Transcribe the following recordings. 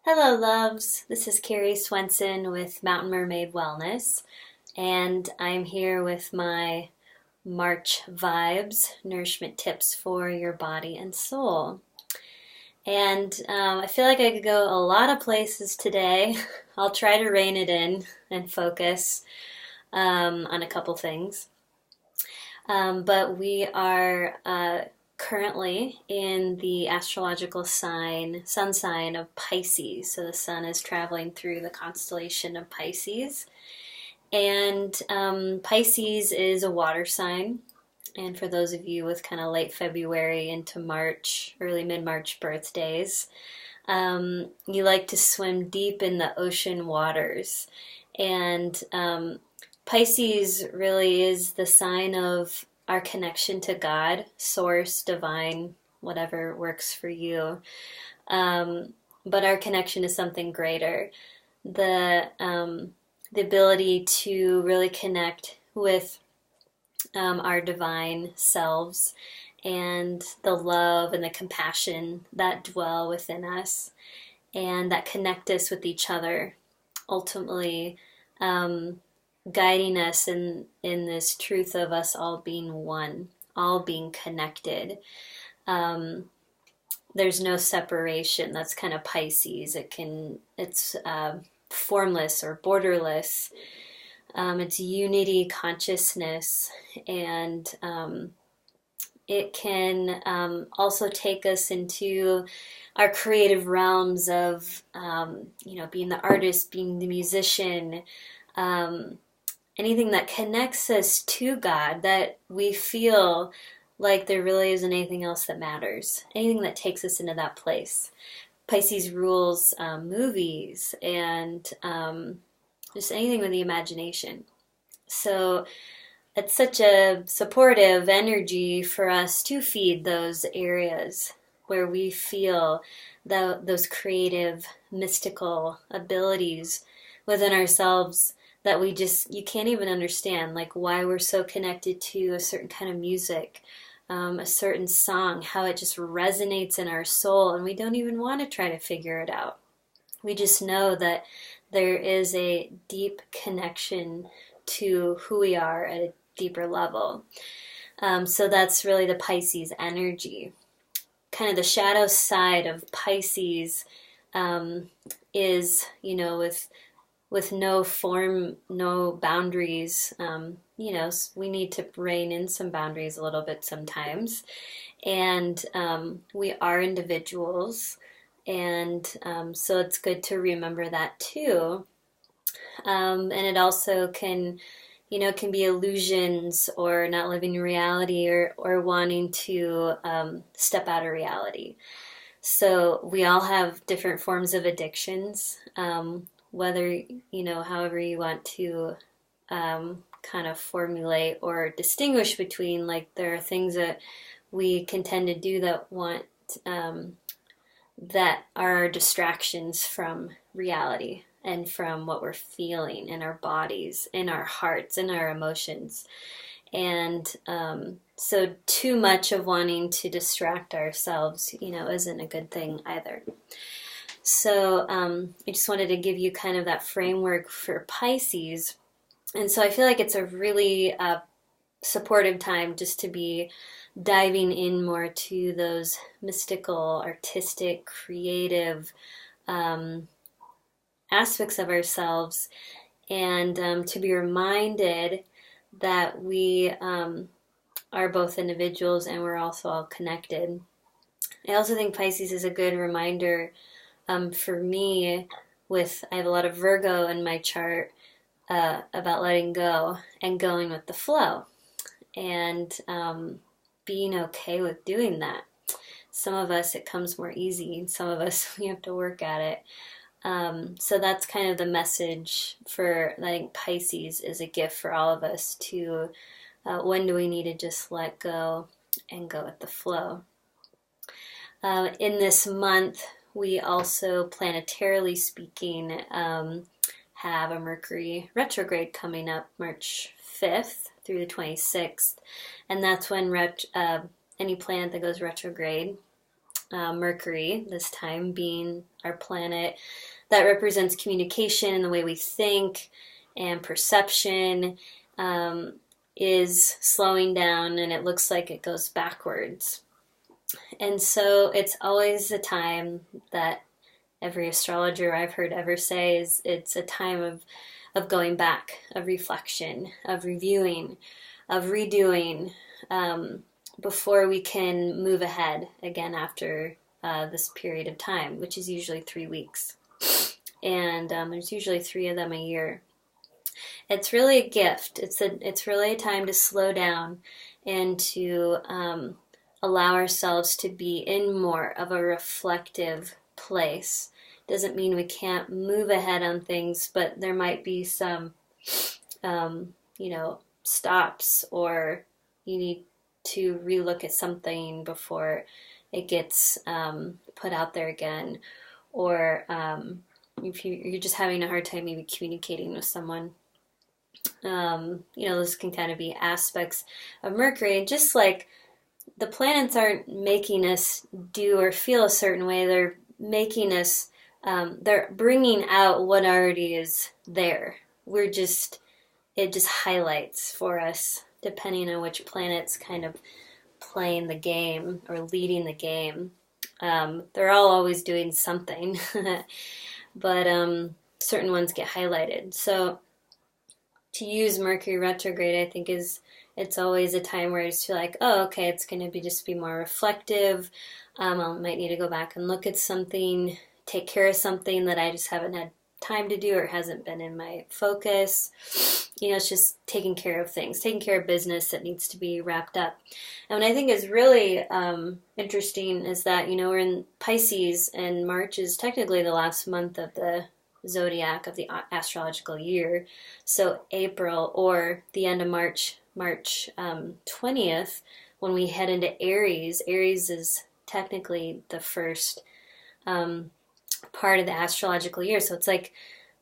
Hello, loves. This is Carrie Swenson with Mountain Mermaid Wellness, and I'm here with my March vibes, nourishment tips for your body and soul. And I feel like I could go a lot of places today. I'll try to rein it in and focus on a couple things. But we are currently in the astrological sun sign of Pisces. So the sun is traveling through the constellation of Pisces. And Pisces is a water sign. And for those of you with kind of late February into March, early mid-March birthdays, you like to swim deep in the ocean waters. And Pisces really is the sign of our connection to God, source, divine, whatever works for you. But our connection is something greater. The ability to really connect with our divine selves and the love and the compassion that dwell within us and that connect us with each other, ultimately guiding us in this truth of us all being one, all being connected. There's no separation. That's kind of Pisces. It's formless or borderless. It's unity consciousness, and it can also take us into our creative realms of, being the artist, being the musician, anything that connects us to God, that we feel like there really isn't anything else that matters, anything that takes us into that place. Pisces rules movies and just anything with the imagination. So it's such a supportive energy for us to feed those areas where we feel those creative, mystical abilities within ourselves that you can't even understand, like why we're so connected to a certain kind of music, a certain song, how it just resonates in our soul, and we don't even want to try to figure it out. We just know that there is a deep connection to who we are at a deeper level. So that's really the Pisces energy. Kind of the shadow side of Pisces is, with no form, no boundaries. We need to rein in some boundaries a little bit sometimes. And we are individuals. And so it's good to remember that too. And it also can be illusions or not living in reality or wanting to step out of reality. So we all have different forms of addictions, whether, however you want to kind of formulate or distinguish between, like, there are things that we can tend to do that are distractions from reality and from what we're feeling in our bodies, in our hearts, in our emotions. And so too much of wanting to distract ourselves, isn't a good thing either. So I just wanted to give you kind of that framework for Pisces. And so I feel like it's a really supportive time just to be diving in more to those mystical, artistic, creative aspects of ourselves, and to be reminded that we are both individuals and we're also all connected. I also think Pisces is a good reminder for me. I have a lot of Virgo in my chart, about letting go and going with the flow, and being okay with doing that. Some of us it comes more easy, and some of us we have to work at it. So that's kind of the message for, I think Pisces is a gift for all of us to, when do we need to just let go and go with the flow. In this month, we also, planetarily speaking, have a Mercury retrograde coming up March 5th through the 26th. And that's when any planet that goes retrograde Mercury, this time being our planet that represents communication and the way we think and perception, is slowing down, and it looks like it goes backwards. And so it's always a time that every astrologer I've heard ever say is it's a time of going back, of reflection, of reviewing, of redoing, before we can move ahead again after this period of time, which is usually 3 weeks. And there's usually 3 of them a year. It's really a gift. It's really a time to slow down and to allow ourselves to be in more of a reflective place. Doesn't mean we can't move ahead on things, but there might be some, stops, or you need to relook at something before it gets put out there again, or if you're just having a hard time maybe communicating with someone. Those can kind of be aspects of Mercury. And just like the planets aren't making us do or feel a certain way, they're making us, they're bringing out what already is there. It just highlights for us, depending on which planet's kind of playing the game or leading the game. They're all always doing something, but certain ones get highlighted. So to use Mercury retrograde, I think it's always a time where I just feel like, oh, okay, it's going to just be more reflective. I might need to go back and look at something, take care of something that I just haven't had time to do or hasn't been in my focus. It's just taking care of things, taking care of business that needs to be wrapped up. And what I think is really interesting is that, we're in Pisces, and March is technically the last month of the zodiac of the astrological year. So April, or the end of March 20th, when we head into Aries is technically the first part of the astrological year. So it's like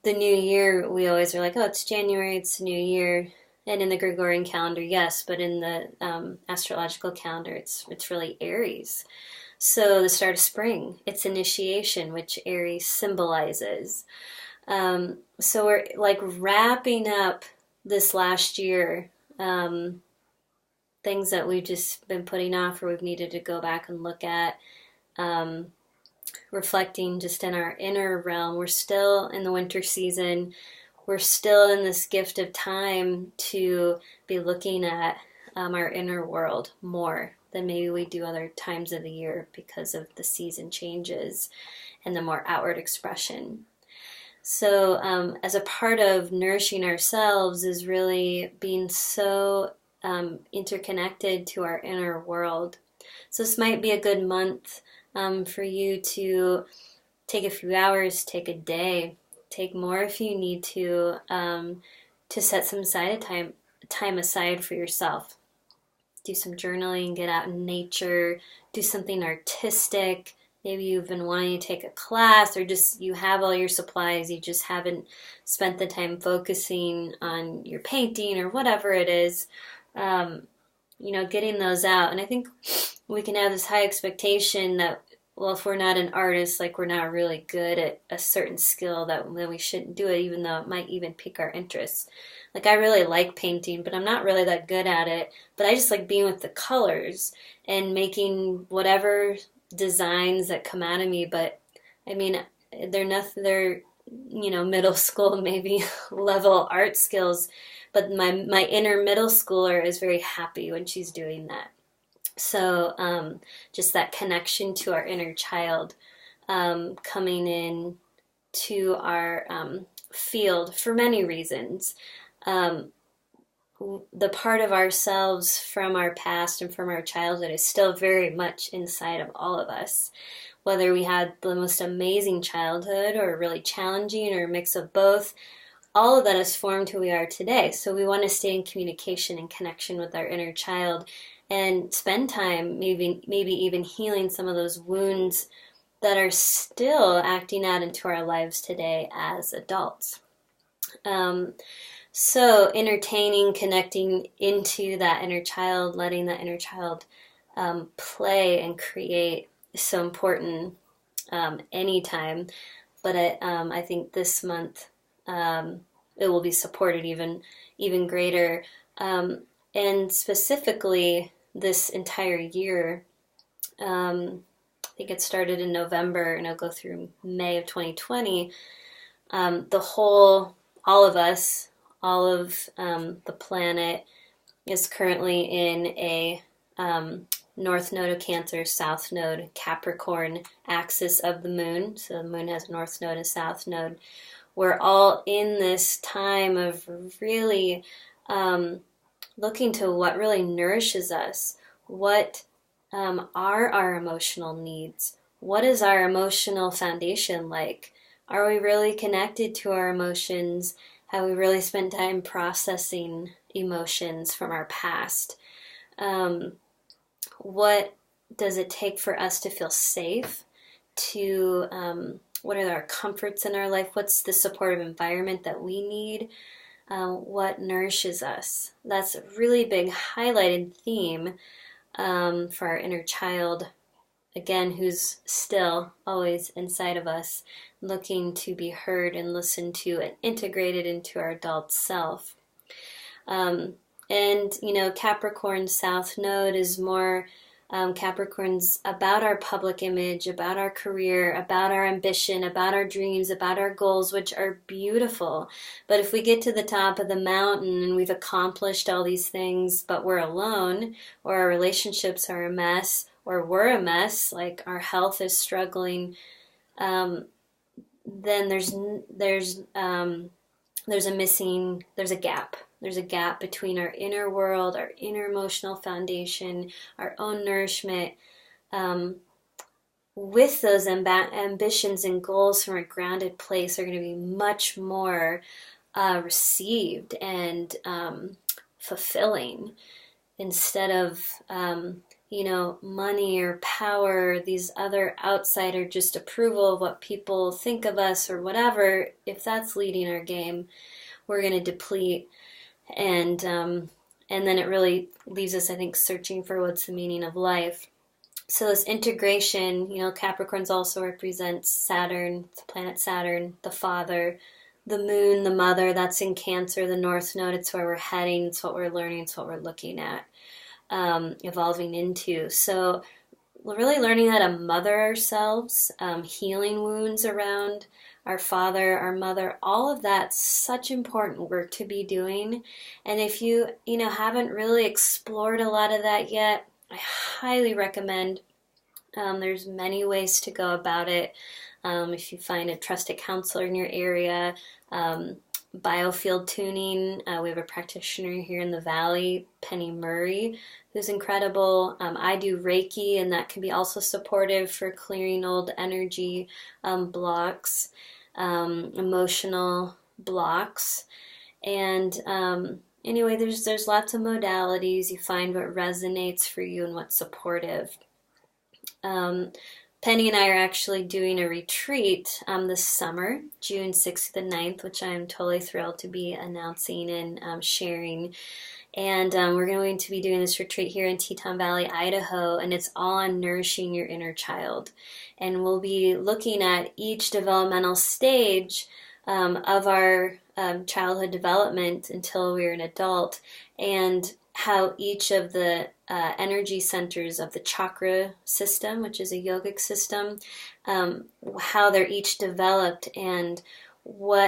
the new year. We always are like, oh, it's January, it's the new year. And in the Gregorian calendar, yes, but in the astrological calendar, it's really Aries. So the start of spring, it's initiation, which Aries symbolizes. So we're like wrapping up this last year, things that we've just been putting off or we've needed to go back and look at, reflecting just in our inner realm. We're still in the winter season. We're still in this gift of time to be looking at our inner world more than maybe we do other times of the year because of the season changes and the more outward expression. So as a part of nourishing ourselves is really being so interconnected to our inner world. So this might be a good month for you to take a few hours, take a day, take more if you need to set some time aside for yourself. Do some journaling, get out in nature, do something artistic. Maybe you've been wanting to take a class, or just you have all your supplies, you just haven't spent the time focusing on your painting or whatever it is, getting those out. And I think we can have this high expectation that, well, if we're not an artist, like we're not really good at a certain skill, that then we shouldn't do it, even though it might even pique our interest. Like, I really like painting, but I'm not really that good at it. But I just like being with the colors and making whatever designs that come out of me. But I mean, they're middle school maybe level art skills, but my inner middle schooler is very happy when she's doing that. So just that connection to our inner child, coming in to our field for many reasons. The part of ourselves from our past and from our childhood is still very much inside of all of us. Whether we had the most amazing childhood or really challenging or a mix of both, all of that has formed who we are today. So we want to stay in communication and connection with our inner child and spend time maybe even healing some of those wounds that are still acting out into our lives today as adults. So entertaining, connecting into that inner child, letting that inner child play and create is so important anytime. But I think this month it will be supported even greater. And specifically this entire year, I think it started in November and it'll go through May of 2020. All of us, all of the planet is currently in a North Node of Cancer, South Node Capricorn axis of the moon. So the moon has a North Node and South Node. We're all in this time of really looking to what really nourishes us. What are our emotional needs? What is our emotional foundation like? Are we really connected to our emotions? Have we really spent time processing emotions from our past? What does it take for us to feel safe? What are our comforts in our life? What's the supportive environment that we need? What nourishes us? That's a really big highlighted theme for our inner child, again, who's still always inside of us, looking to be heard and listened to and integrated into our adult self. And, Capricorn South Node is more Capricorn's about our public image, about our career, about our ambition, about our dreams, about our goals, which are beautiful. But if we get to the top of the mountain and we've accomplished all these things, but we're alone, or our relationships are a mess, or we're a mess, like our health is struggling, then there's a gap. There's a gap between our inner world, our inner emotional foundation, our own nourishment, with those ambitions and goals from a grounded place are going to be much more received and fulfilling, instead of money or power, these other outsider just approval of what people think of us or whatever. If that's leading our game, we're going to deplete, and then it really leaves us, I think, searching for what's the meaning of life. So this integration, Capricorns also represents Saturn, the planet Saturn, the father, the moon, the mother. That's in Cancer, the North Node. It's where we're heading. It's what we're learning. It's what we're looking at, evolving into. So we're really learning how to mother ourselves, healing wounds around our father, our mother. All of that's such important work to be doing. And if you haven't really explored a lot of that yet, I highly recommend. There's many ways to go about it. If you find a trusted counselor in your area, biofield tuning. We have a practitioner here in the Valley, Penny Murray, who's incredible. I do Reiki, and that can be also supportive for clearing old energy blocks, emotional blocks. And anyway, there's lots of modalities. You find what resonates for you and what's supportive. Penny and I are actually doing a retreat this summer, June 6th and 9th, which I'm totally thrilled to be announcing and sharing. And we're going to be doing this retreat here in Teton Valley, Idaho, and it's all on nourishing your inner child. And we'll be looking at each developmental stage of our childhood development until we're an adult, and how each of the energy centers of the chakra system, which is a yogic system, how they're each developed, and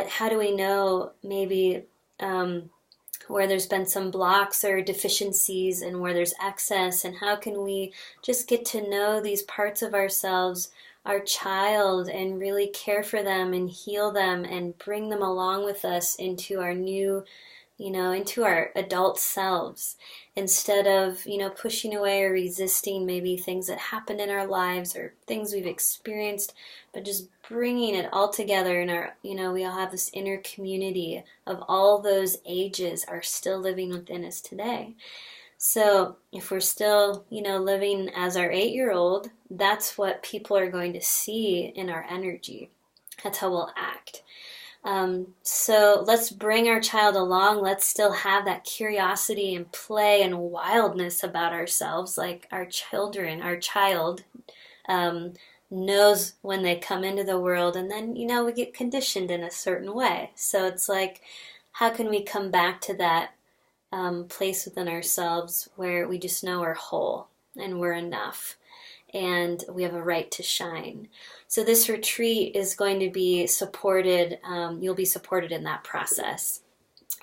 how do we know maybe where there's been some blocks or deficiencies and where there's excess, and how can we just get to know these parts of ourselves, our child, and really care for them and heal them and bring them along with us into our new, into our adult selves, instead of, pushing away or resisting maybe things that happened in our lives or things we've experienced, but just bringing it all together in our, we all have this inner community of all those ages are still living within us today. So if we're still, living as our 8-year-old, that's what people are going to see in our energy. That's how we'll act. So let's bring our child along. Let's still have that curiosity and play and wildness about ourselves, like our child knows when they come into the world, and then, we get conditioned in a certain way. So it's like, how can we come back to that place within ourselves where we just know we're whole and we're enough and we have a right to shine. So this retreat is going to be supported, you'll be supported in that process.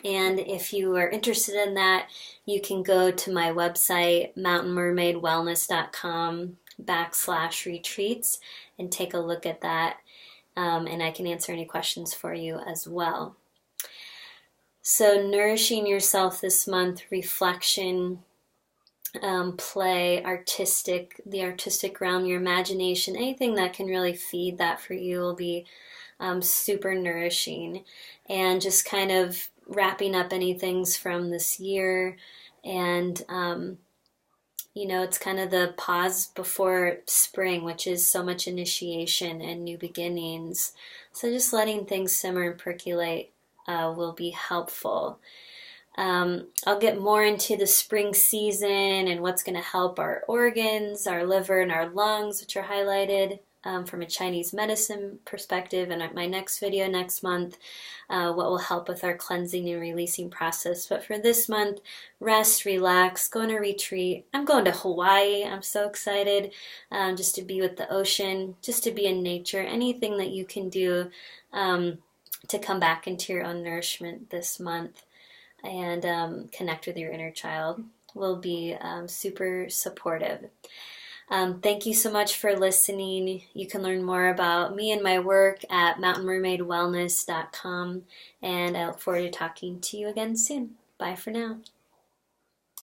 And if you are interested in that, you can go to my website, mountainmermaidwellness.com/retreats, and take a look at that. And I can answer any questions for you as well. So nourishing yourself this month, reflection, play, the artistic realm, your imagination, anything that can really feed that for you will be super nourishing. And just kind of wrapping up any things from this year. And, it's kind of the pause before spring, which is so much initiation and new beginnings. So just letting things simmer and percolate will be helpful. I'll get more into the spring season and what's going to help our organs, our liver, and our lungs, which are highlighted from a Chinese medicine perspective in my next video next month, what will help with our cleansing and releasing process. But for this month, rest, relax, go on a retreat. I'm going to Hawaii. I'm so excited just to be with the ocean, just to be in nature, anything that you can do to come back into your own nourishment this month and connect with your inner child will be super supportive. Thank you so much for listening. You can learn more about me and my work at mountainmermaidwellness.com, and I look forward to talking to you again soon. Bye for now.